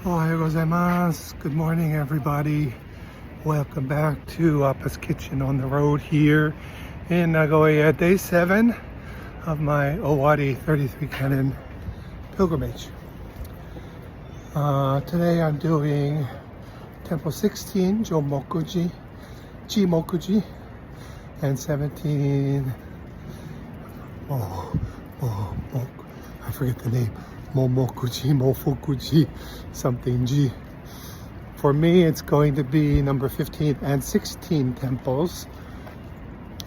Ohayou gozaimasu. Good morning, everybody. Welcome back to Appa's Kitchen on the road here in Nagoya, day 7 of my Owari 33 Kannon Pilgrimage. Today I'm doing Temple 16, Momoku-ji, Jifofuku-ji, and 17, I forget the name, Momoku-ji, something Ji. For me, it's going to be number 15 and 16 temples.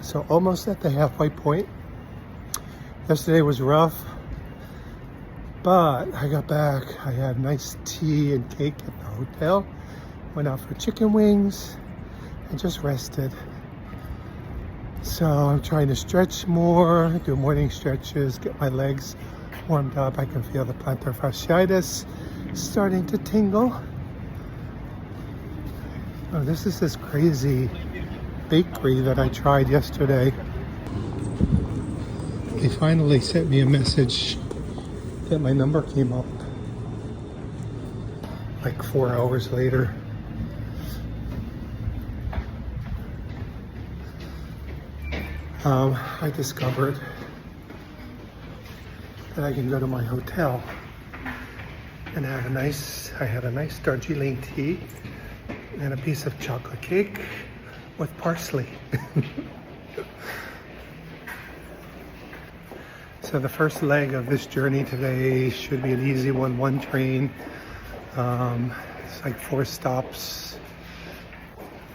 So almost at the halfway point. Yesterday was rough, but I got back. I had nice tea and cake at the hotel. Went out for chicken wings and just rested. So I'm trying to stretch more, do morning stretches, get my legs warmed up. I can feel the plantar fasciitis starting to tingle. Oh, this is this crazy bakery that I tried yesterday. They finally sent me a message that my number came up like 4 hours later. I discovered that I can go to my hotel and have I had a nice Darjeeling tea and a piece of chocolate cake with parsley. So the first leg of this journey today should be an easy one train. It's like 4 stops.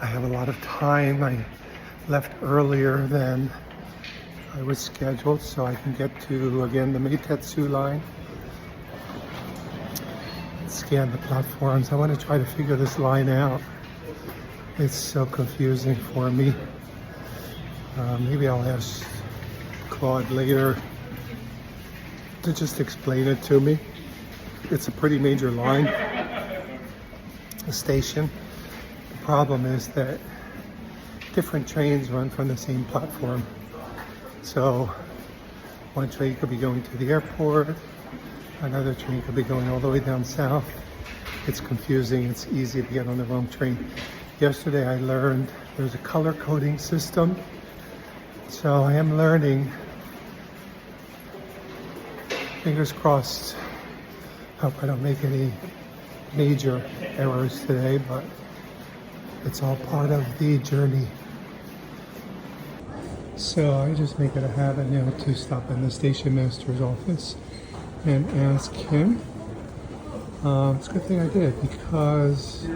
I have a lot of time. I left earlier than I was scheduled, so I can get to, again, the Meitetsu line. Scan the platforms. I want to try to figure this line out. It's so confusing for me. Maybe I'll ask Claude later to just explain it to me. It's a pretty major line, a station. The problem is that different trains run from the same platform. So one train could be going to the airport, another train could be going all the way down south. It's confusing, it's easy to get on the wrong train. Yesterday I learned there's a color coding system. So I am learning. Fingers crossed. Hope I don't make any major errors today, but it's all part of the journey. So I just make it a habit now to stop in the station master's office and ask him. It's a good thing I did, because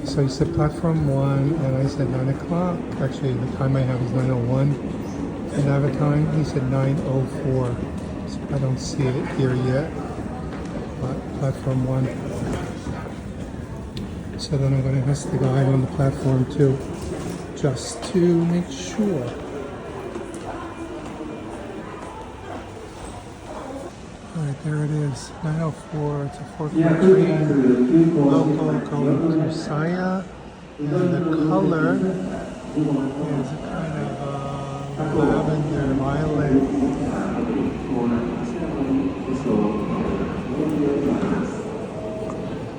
so he said platform 1 and I said 9 o'clock. Actually the time I have is 9:01 and I have a time. He said 9:04. So I don't see it here yet, but platform 1. So then I'm going to ask the guy on the platform 2 just to make sure. Alright, there it is, 9:04, it's a 4-car train, local going to Saya, and the color is a kind of lavender violet.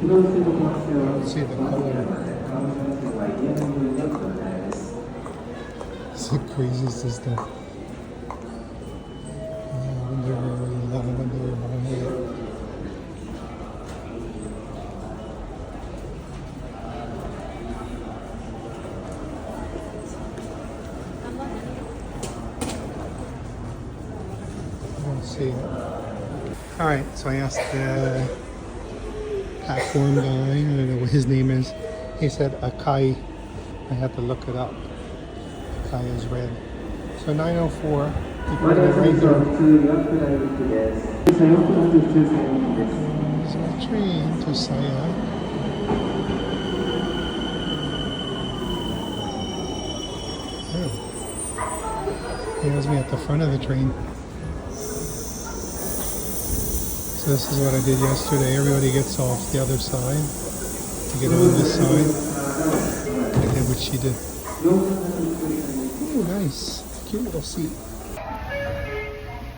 Let's see the color. So crazy is this stuff. Lavender violet. I don't see it. Alright, so I asked the platform guy, I don't know what his name is. He said Akai. I had to look it up. Akai is red. So 9:04. You put it right here. There's a train to Saya. Oh. He has me at the front of the train. So this is what I did yesterday. Everybody gets off the other side to get on this side. I did what she did. Oh, nice. Cute little seat.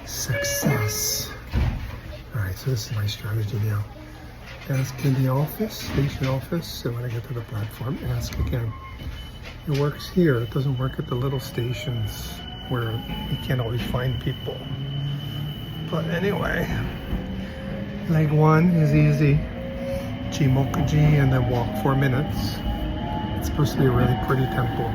Success. Alright, so this is my strategy now. Ask in the office, station office. So when I get to the platform, ask again. It works here. It doesn't work at the little stations where you can't always find people. But anyway, leg 1 is easy. Jifoku-ji and then walk 4 minutes. It's supposed to be a really pretty temple.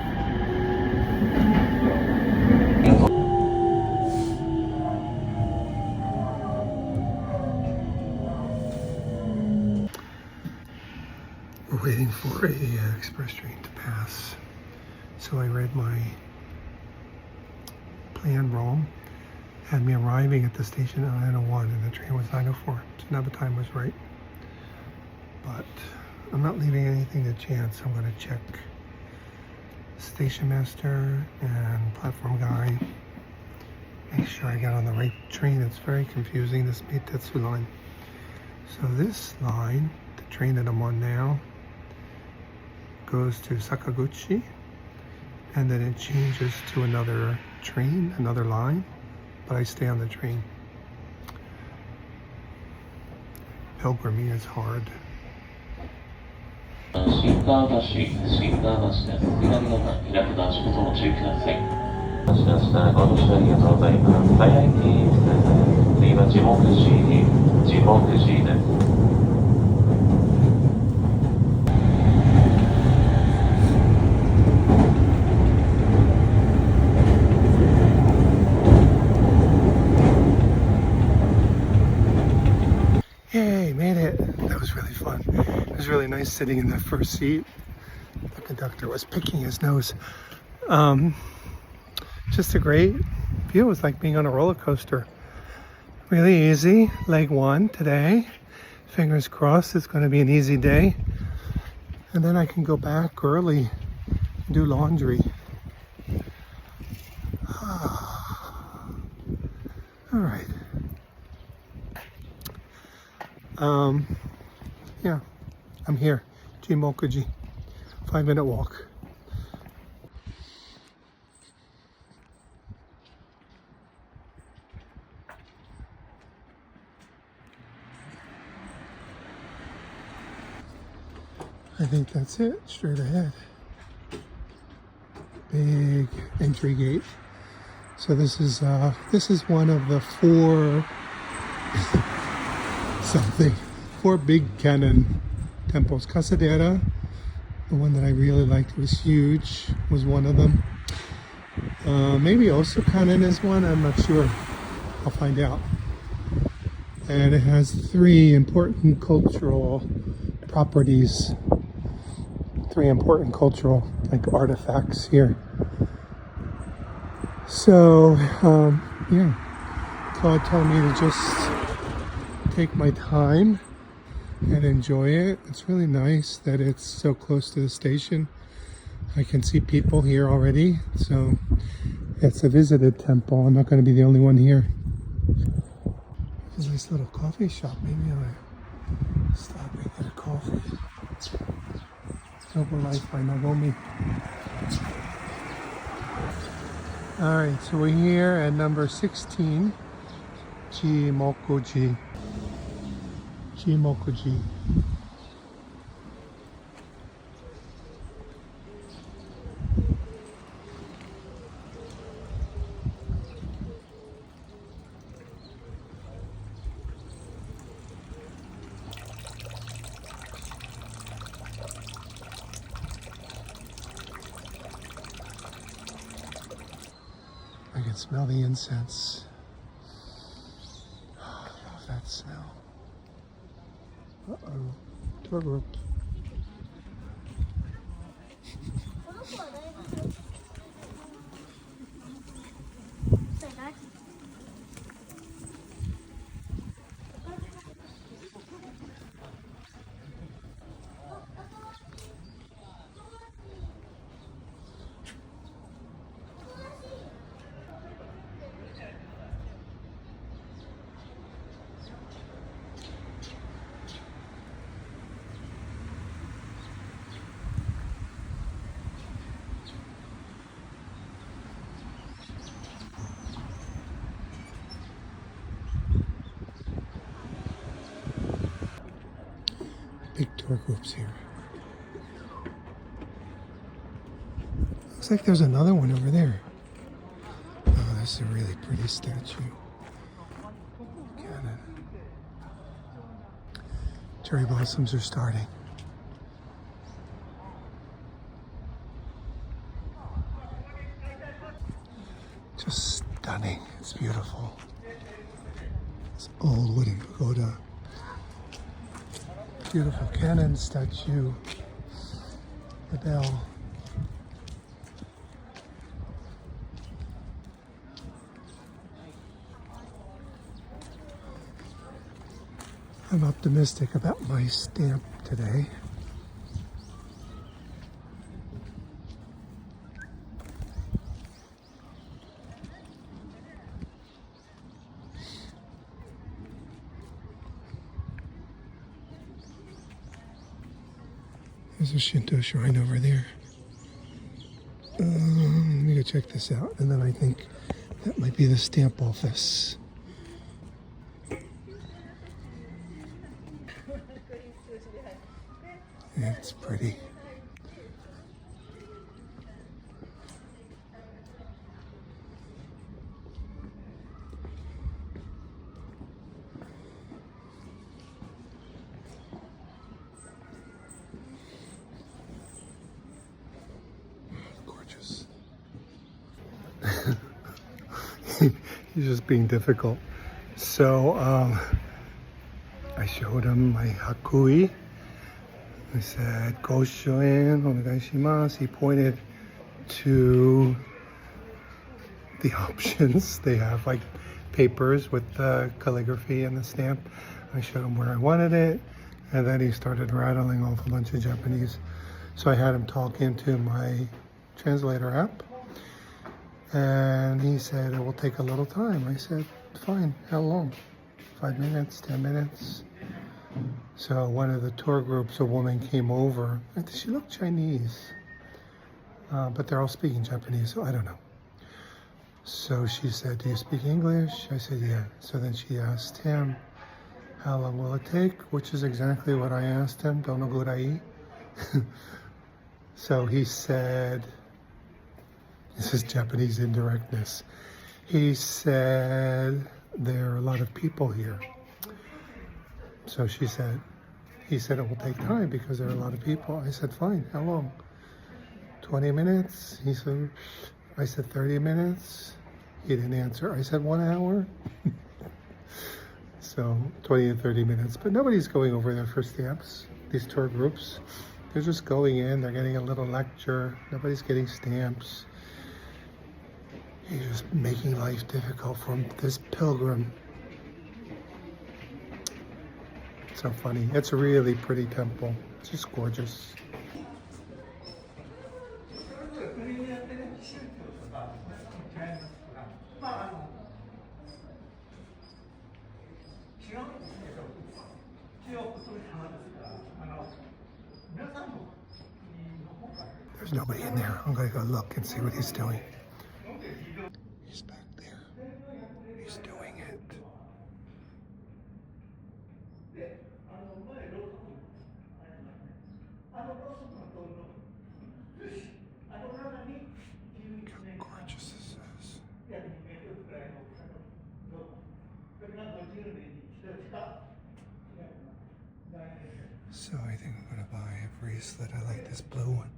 We're waiting for a express train to pass. So I read my plan wrong. Had me arriving at the station at 9:01 and the train was 9:04. So now the time was right. But I'm not leaving anything to chance. I'm going to check station master and platform guy. Make sure I get on the right train. It's very confusing, this Meitetsu line. So this line, the train that I'm on now, goes to Sakaguchi, and then it changes to another train, another line, but I stay on the train. Pilgrimage is hard. シンガー橋です。左側開く段速とご注意ください。ご視聴ありがとうございます。早いです。次はJifoku-jiです。Yay, made it. That was really fun. It was really nice sitting in the first seat. The conductor was picking his nose. Just a great view. It was like being on a roller coaster. Really easy. Leg 1 today. Fingers crossed it's going to be an easy day. And then I can go back early and do laundry. All right. Yeah, I'm here. Momoku-ji. 5-minute walk. I think that's it. Straight ahead. Big entry gate. So this is one of the 4 4 big Kannon temples. Casadera, the one that I really liked, was huge, was one of them. Maybe also Kannon is one, I'm not sure. I'll find out. And it has 3 important cultural properties. 3 important cultural artifacts here. So, yeah, Claude told me to just take my time and enjoy it. It's really nice that it's so close to the station. I can see people here already, so it's a visited temple. I'm not going to be the only one here. There's a nice little coffee shop. Maybe I'll stop and get a coffee. Noble Life by Nagomi. Alright, so we're here at number 16, Jifoku-ji. Momoku-ji. I can smell the incense. Oh, I love that smell. Uh-oh, tour group. big tour groups here. Looks like there's another one over there. Oh, that's a really pretty statue. Kannon. Cherry blossoms are starting. Just stunning. It's beautiful. It's old wooden pagoda. Beautiful Kannon statue. The bell. I'm optimistic about my stamp today. There's a Shinto shrine over there. Let me go check this out. And then I think that might be the stamp office. It's pretty. Gorgeous. He's just being difficult. So I showed him my hakui. I said, Goshoen, onegaishimasu. He pointed to the options. They have like papers with the calligraphy and the stamp. I showed him where I wanted it, and then he started rattling off a bunch of Japanese. So I had him talk into my translator app, and he said, it will take a little time. I said, fine, how long? 5 minutes, 10 minutes? So one of the tour groups, a woman came over. She looked Chinese, but they're all speaking Japanese, so I don't know. So she said, do you speak English? I said, yeah. So then she asked him, how long will it take? Which is exactly what I asked him, dono gurai. So he said, this is Japanese indirectness. He said, there are a lot of people here. So he said it will take time because there are a lot of people. I said, fine, how long? 20 minutes? I said 30 minutes. He didn't answer. I said 1 hour. So 20 and 30 minutes, but nobody's going over there for stamps. These tour groups, they're just going in, they're getting a little lecture. Nobody's getting stamps. He's just making life difficult for this pilgrim. So funny. It's a really pretty temple. It's just gorgeous. There's nobody in there. I'm gonna go look and see what he's doing. He's back there. He's doing it. How gorgeous this is. So I think I'm gonna buy a bracelet. I like this blue one.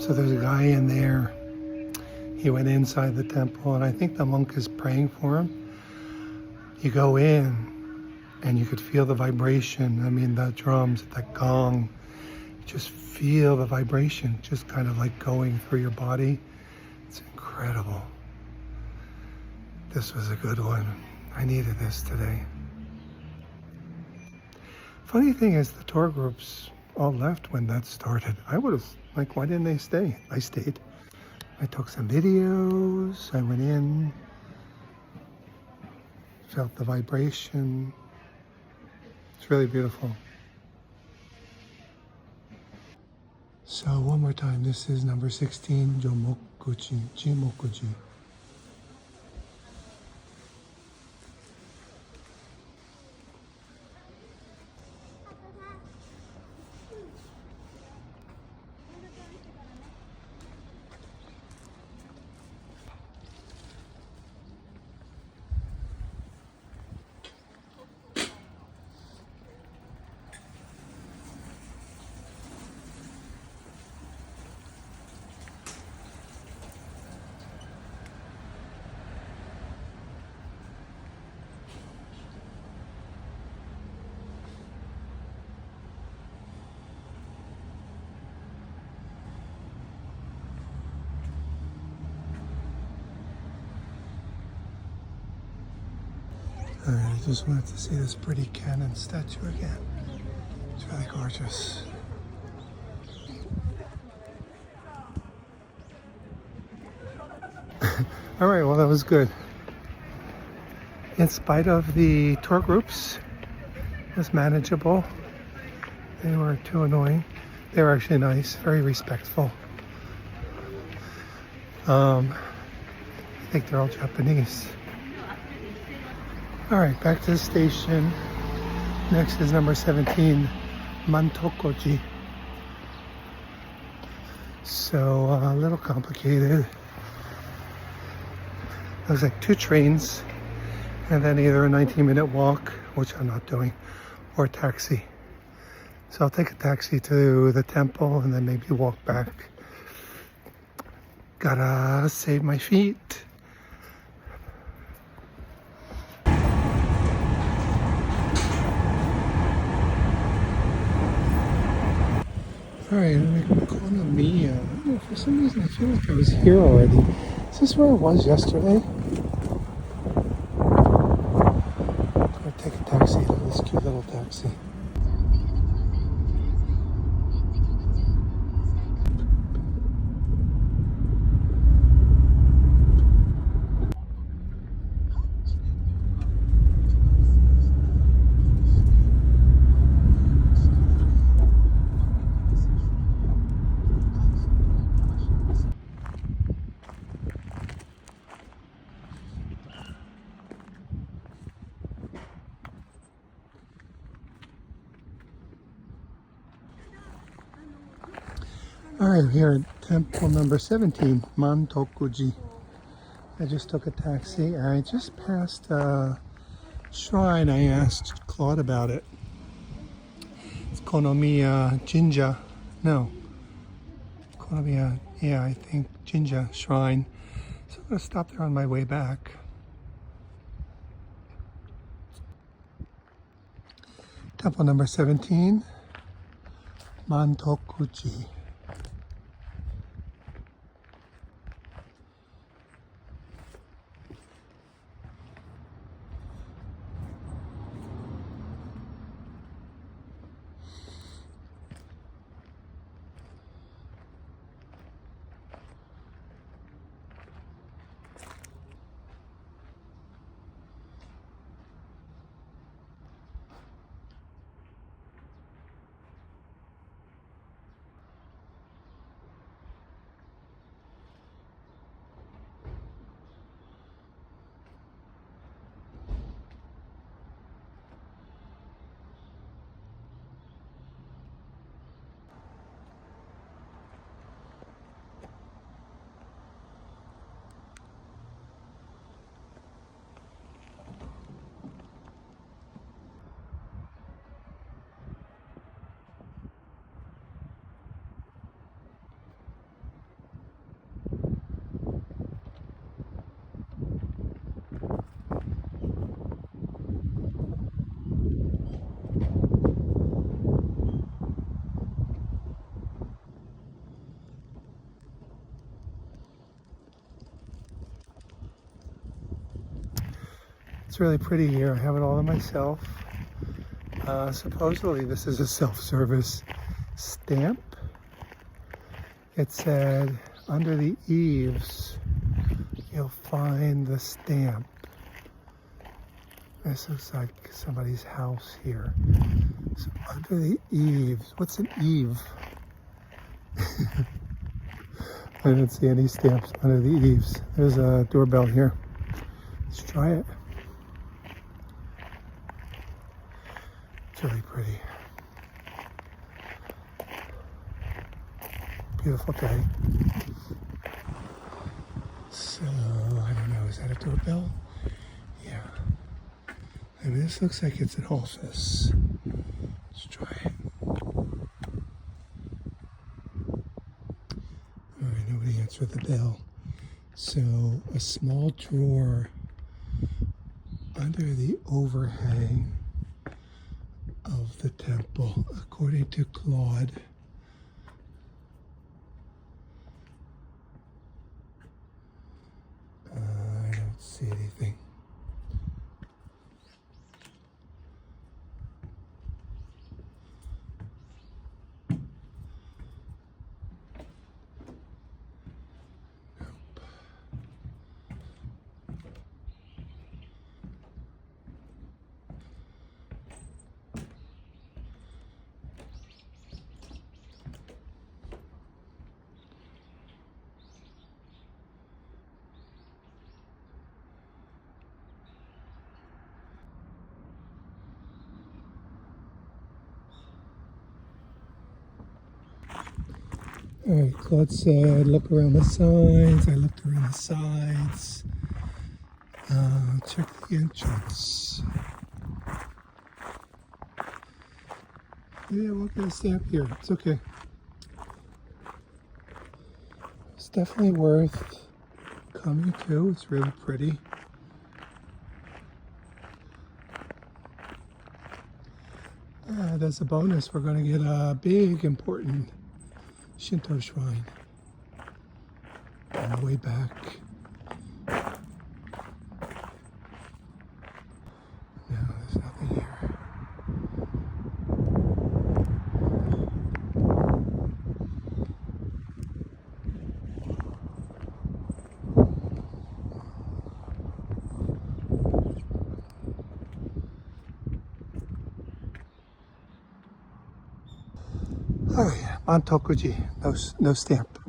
So there's a guy in there. He went inside the temple, and I think the monk is praying for him. You go in, and you could feel the vibration. I mean, the drums, that gong. You just feel the vibration, just kind of like going through your body. It's incredible. This was a good one. I needed this today. Funny thing is, the tour groups all left when that started. I would have, like, why didn't they stay? I stayed. I took some videos. I went in, felt the vibration. It's really beautiful. So one more time, this is number 16, Momoku-ji, Jifofuku-ji. I just wanted to see this pretty Kannon statue again. It's really gorgeous. All right, well, that was good. In spite of the tour groups, it was manageable. They weren't too annoying. They were actually nice, very respectful. I think they're all Japanese. All right, back to the station. Next is number 17, Momoku-ji. So a little complicated. There's like 2 trains, and then either a 19-minute walk, which I'm not doing, or a taxi. So I'll take a taxi to the temple and then maybe walk back. Gotta save my feet. All right, Konamiya. For some reason, I feel like I was here already. Is this where I was yesterday? I'll take a taxi. Look at this cute little taxi. All right, here at temple number 17, Momoku-ji. I just took a taxi. I just passed a shrine. I asked Claude about it. It's Konomiya Jinja. No. Konomiya, yeah, I think Jinja Shrine. So I'm going to stop there on my way back. Temple number 17, Momoku-ji. It's really pretty here. I have it all to myself. Supposedly this is a self-service stamp. It said under the eaves you'll find the stamp. This looks like somebody's house here. So under the eaves, what's an eave? I didn't see any stamps under the eaves. There's a doorbell here. Let's try it. It's really pretty. Beautiful day. So, I don't know, is that a doorbell? Yeah. I mean, this looks like it's an office. Let's try it. Alright, nobody answered the bell. So, a small drawer under the overhang of the temple, according to Claude. I don't see anything. All right, Claude said, look around the sides. I looked around the sides. Check the entrance. Yeah, we'll get a stamp here. It's okay. It's definitely worth coming to. It's really pretty. As a bonus, we're going to get a big, important Shinto shrine on the way back. No, there's nothing here. Oh yeah, Momoku-ji, no stamp.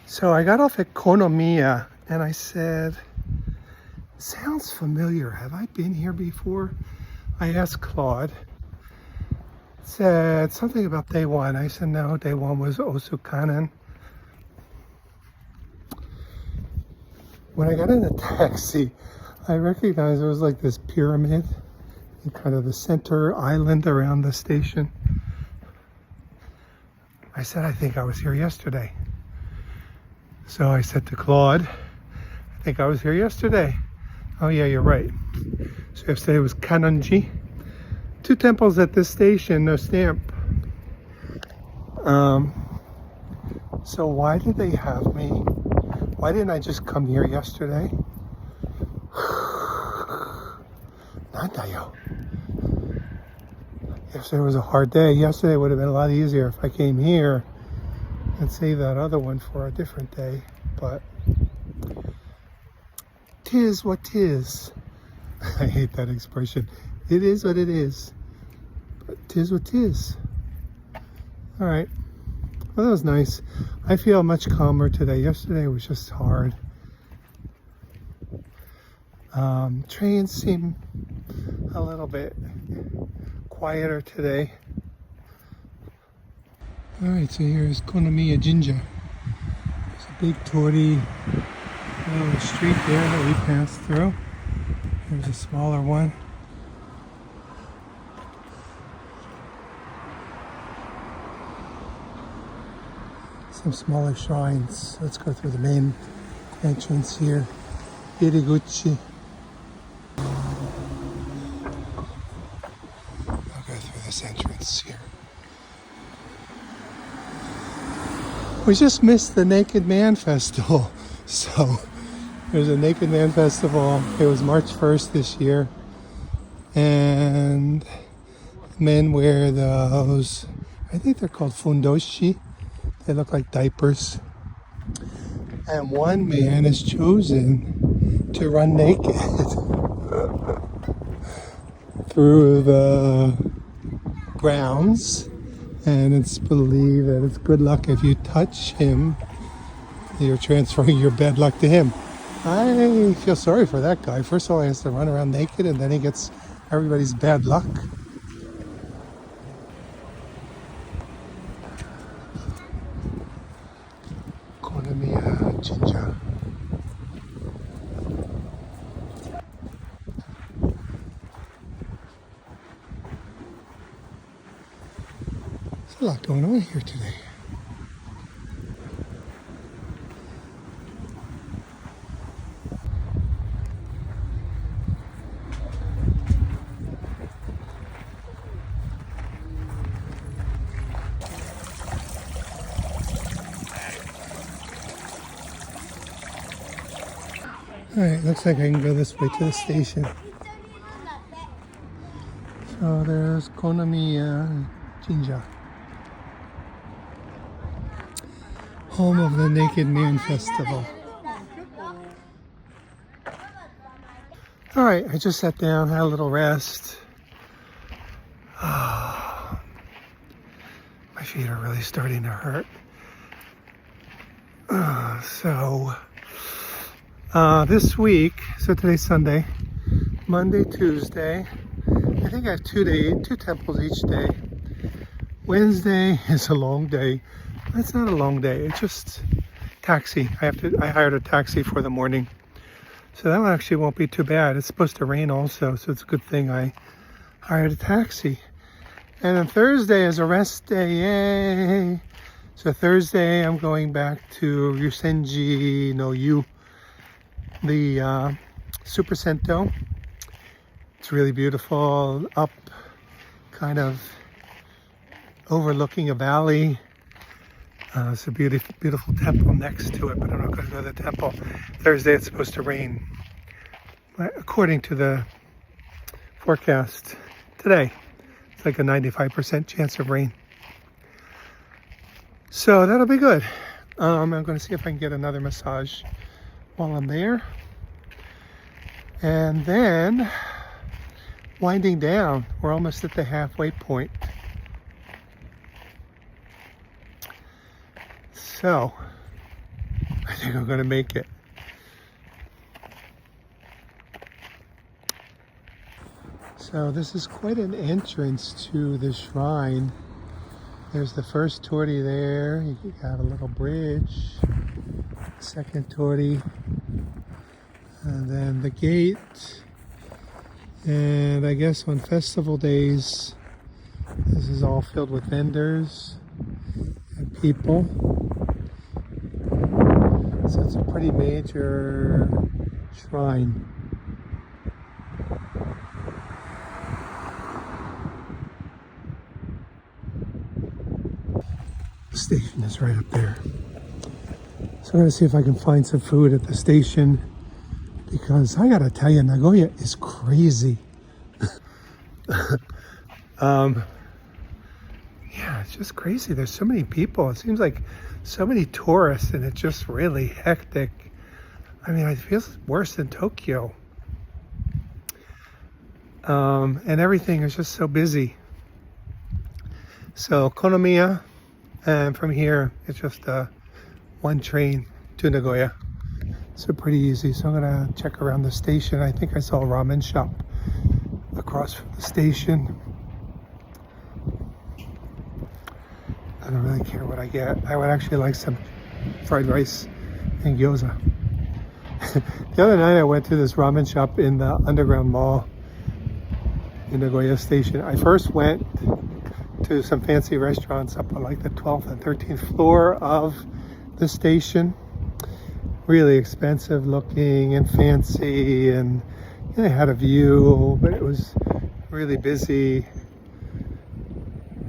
So I got off at Konomiya and I said, sounds familiar. Have I been here before? I asked Claude. Said something about day one. I said no, day one was Osukanen. When I got in the taxi, I recognized it was like this pyramid in kind of the center island around the station. I said, I think I was here yesterday. So I said to Claude, I think I was here yesterday. Oh yeah, you're right. So yesterday was Kannon-ji. 2 temples at this station, no stamp. So why did they have me? Why didn't I just come here yesterday? Nandayo. Yesterday was a hard day. Yesterday would have been a lot easier if I came here and save that other one for a different day. But tis what tis. I hate that expression. It is what it is. But tis what tis. All right. Well, that was nice. I feel much calmer today. Yesterday was just hard. Trains seem a little bit quieter today. All right, so here's Konomiya Jinja. There's a big torii little street there that we passed through. Here's a smaller one. Some smaller shrines. Let's go through the main entrance here. Iriguchi. I'll go through this entrance here. We just missed the Naked Man Festival. So there's a Naked Man Festival. It was March 1st this year. And men wear those, I think they're called fundoshi. They look like diapers. And one man is chosen to run naked through the grounds. And it's believed that it's good luck if you touch him. You're transferring your bad luck to him. I feel sorry for that guy. First of all, he has to run around naked, and then he gets everybody's bad luck. Konamiya Jinja. There's a lot going on here today. Alright, looks like I can go this way to the station. So there's Konamiya Jinja, home of the Naked Man Festival. Alright, I just sat down, had a little rest. My feet are really starting to hurt. This week, so today's Sunday, Monday, Tuesday, I think I have two temples each day. Wednesday is a long day. It's not a long day, it's just taxi. I hired a taxi for the morning. So that one actually won't be too bad. It's supposed to rain also, so it's a good thing I hired a taxi. And then Thursday is a rest day, yay! So Thursday I'm going back to Ryusenji no Yu, the Super Sento. It's really beautiful, up kind of overlooking a valley. It's a beautiful temple next to it, but I'm not going to go to the temple. Thursday it's supposed to rain, according to the forecast today. It's like a 95% chance of rain. So that'll be good. I'm going to see if I can get another massage while I'm there. And then winding down, we're almost at the halfway point. So I think I'm going to make it. So this is quite an entrance to the shrine. There's the first torii there. You have a little bridge. Second torii. And then the gate. And I guess on festival days, this is all filled with vendors and people. So it's a pretty major shrine. The station is right up there. So I'm going to see if I can find some food at the station, because I gotta tell you, Nagoya is crazy. Yeah, it's just crazy. There's so many people. It seems like so many tourists, and it's just really hectic. I mean, it feels worse than Tokyo. And everything is just so busy. So Konamiya, and from here, it's just one train to Nagoya. So pretty easy. So I'm gonna check around the station. I think I saw a ramen shop across from the station. I don't really care what I get. I would actually like some fried rice and gyoza. The other night I went to this ramen shop in the underground mall in Nagoya Station. I first went to some fancy restaurants up on like the 12th and 13th floor of the station. Really expensive looking and fancy, and they had a view, but it was really busy.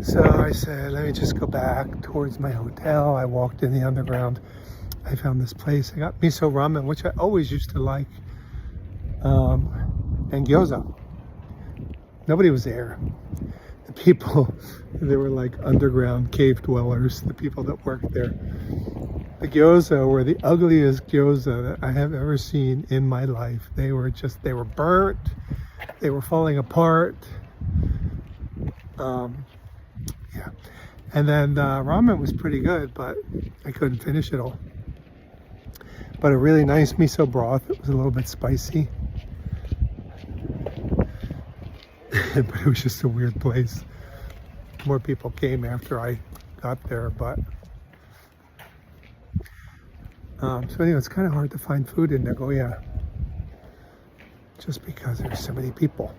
So I said, let me just go back towards my hotel. I walked in the underground. I found this place. I got miso ramen, which I always used to like, and gyoza. Nobody was there. The people, they were like underground cave dwellers, the people that worked there. The gyoza were the ugliest gyoza that I have ever seen in my life. They were burnt. They were falling apart. Yeah. And then ramen was pretty good, but I couldn't finish it all. But a really nice miso broth. It was a little bit spicy. But it was just a weird place. More people came after I got there, but so anyway, it's kind of hard to find food in Nagoya just because there's so many people.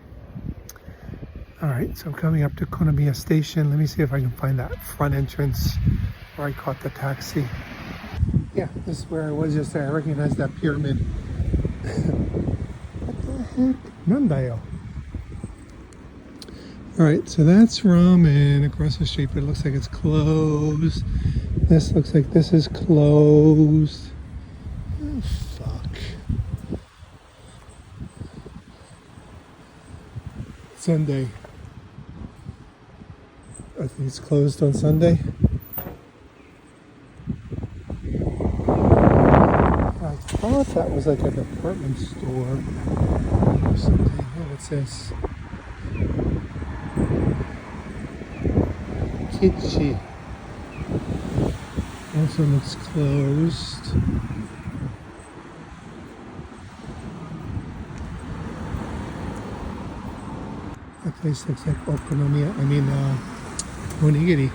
All right, so I'm coming up to Konomiya Station. Let me see if I can find that front entrance where I caught the taxi. Yeah, this is where I was just there. I recognize that pyramid. What the heck? Nandayo. All right, so that's ramen across the street, but it looks like it's closed. This looks like this is closed. Oh, fuck. Sunday. I think it's closed on Sunday. I thought that was like a department store or something. Oh, what's this? Kichi. Also looks closed. That place looks like okonomiya. I mean, onigiri.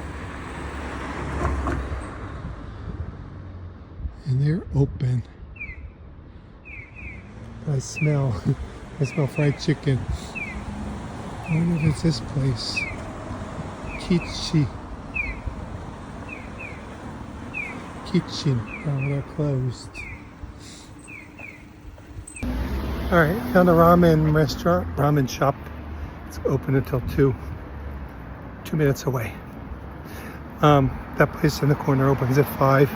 And they're open. I smell fried chicken. I wonder if it's this place. Kichi. Kitchen. Oh, they're closed. Alright, found a ramen restaurant, ramen shop. It's open until 2 minutes away. That place in the corner opens at 5.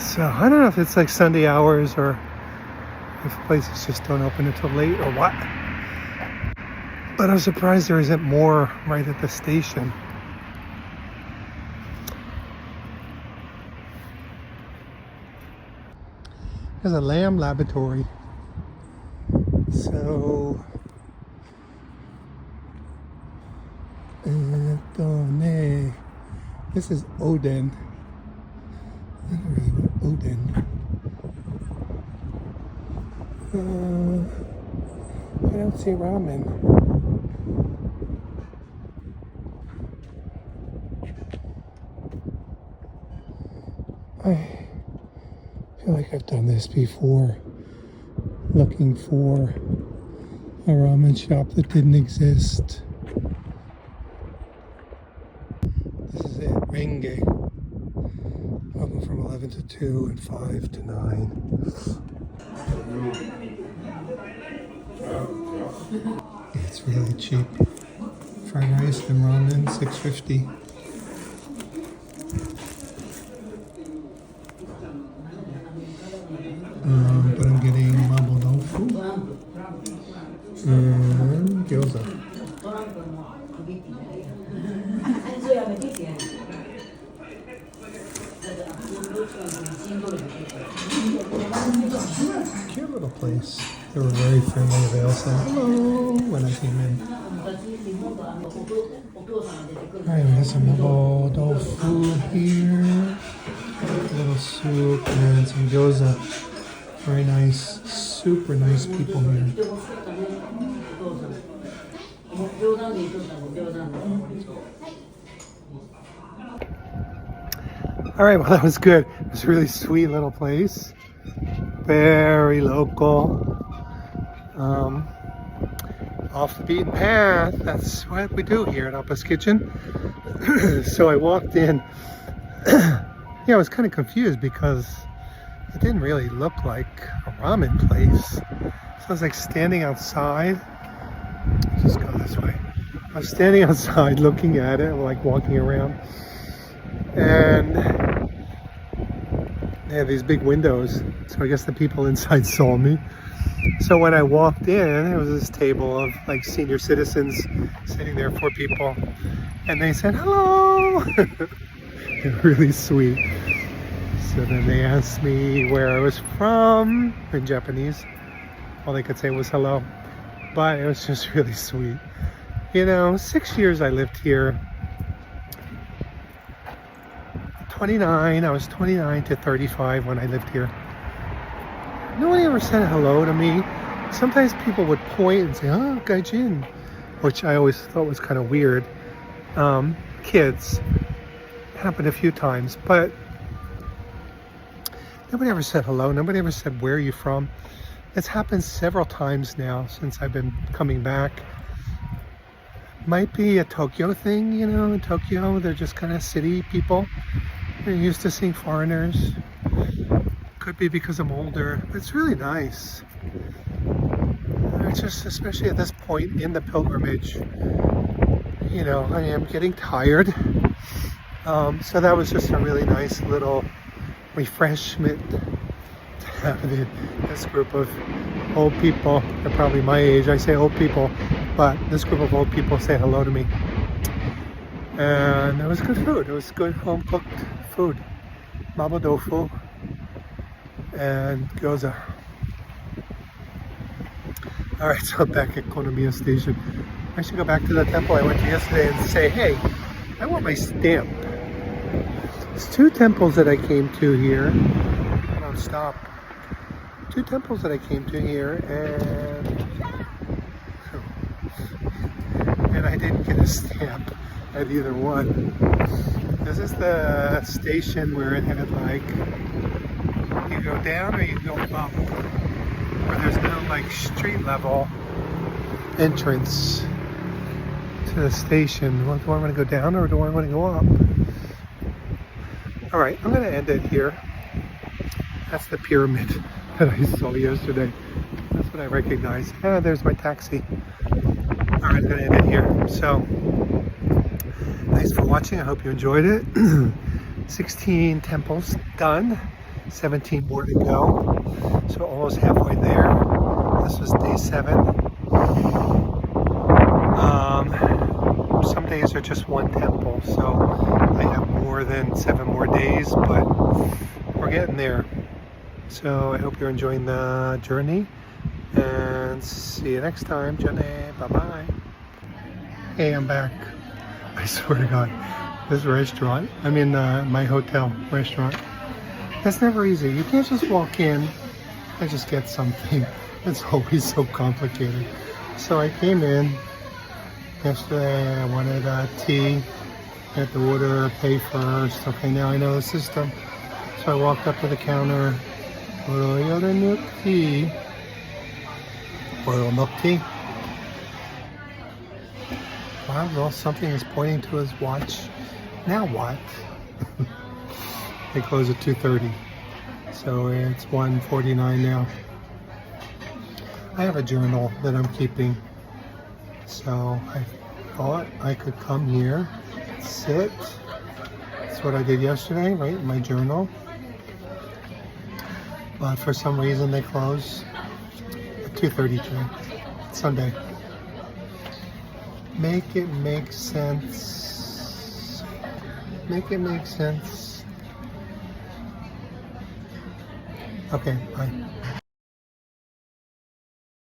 So I don't know if it's like Sunday hours or if places just don't open until late or what. But I'm surprised there isn't more right at the station. There's a lamb laboratory. So this is Oden. I don't really want Oden. I don't see ramen. I feel like I've done this before, looking for a ramen shop that didn't exist. This is it, Renge. Open from 11 to 2 and 5 to 9. It's really cheap. Fried rice and ramen, $6.50. But I'm getting mabo tofu and gyoza. Cute little place. They were very friendly. They all said hello when I came in. Alright, we have some mabo tofu here. A little soup and some gyoza. Very nice, super nice people here. All right, well, that was good. It was a really sweet little place. Very local. Off the beaten path. That's what we do here at Appa's Kitchen. So I walked in. Yeah, I was kind of confused because it didn't really look like a ramen place. So I was like standing outside. Let's just go this way. I was standing outside looking at it, like walking around, and they have these big windows, so I guess the people inside saw me. So when I walked in, it was this table of like senior citizens sitting there, 4 people, and they said hello. They're really sweet. So then they asked me where I was from in Japanese. All they could say was hello, but it was just really sweet. You know, 6 years I lived here. 29, I was 29 to 35 when I lived here. Nobody ever said hello to me. Sometimes people would point and say, oh, gaijin, which I always thought was kind of weird. Kids. Happened a few times, but nobody ever said hello. Nobody ever said, where are you from? It's happened several times now since I've been coming back. Might be a Tokyo thing, you know. In Tokyo, they're just kind of city people. They're used to seeing foreigners. Could be because I'm older. It's really nice. It's just, especially at this point in the pilgrimage, you know, I am getting tired. So that was just a really nice little refreshment to have this group of old people. They're probably my age. I say old people, but this group of old people say hello to me. And it was good food. It was good home cooked food. Mabo tofu and gyoza. Alright, so I'm back at Konomiya Station. I should go back to the temple I went to yesterday and say, hey, I want my stamp. There's 2 temples that I came to here. I don't stop. 2 temples that I came to here, and I didn't get a stamp at either one. This is the station where it had like, you go down or you go up, where there's no like street level entrance to the station. Well, do I want to go down or do I want to go up? All right, I'm going to end it here. That's the pyramid that I saw yesterday. That's what I recognized. Ah, there's my taxi. All right, I'm going to end it here. So, thanks for watching. I hope you enjoyed it. 16 temples done. 17 more to go. So almost halfway there. This was day 7. Some days are just 1 temple, so I have more than 7 more days, but we're getting there. So I hope you're enjoying the journey, and see you next time. Journey, bye-bye. Hey, I'm back. I swear to God, this restaurant, I'm in my hotel restaurant. That's never easy. You can't just walk in and just get something. It's always so complicated. So I came in yesterday. I wanted a tea. I had to order, pay first. Okay, now I know the system. So I walked up to the counter. Order milk tea. Order milk tea. Wow, well, something is pointing to his watch. Now what? They close at 2:30. So it's 1:49 now. I have a journal that I'm keeping. So I thought I could come here, sit. That's what I did yesterday, right? In my journal. But for some reason they close at 2:33. Sunday. Make it make sense. Make it make sense. Okay, bye.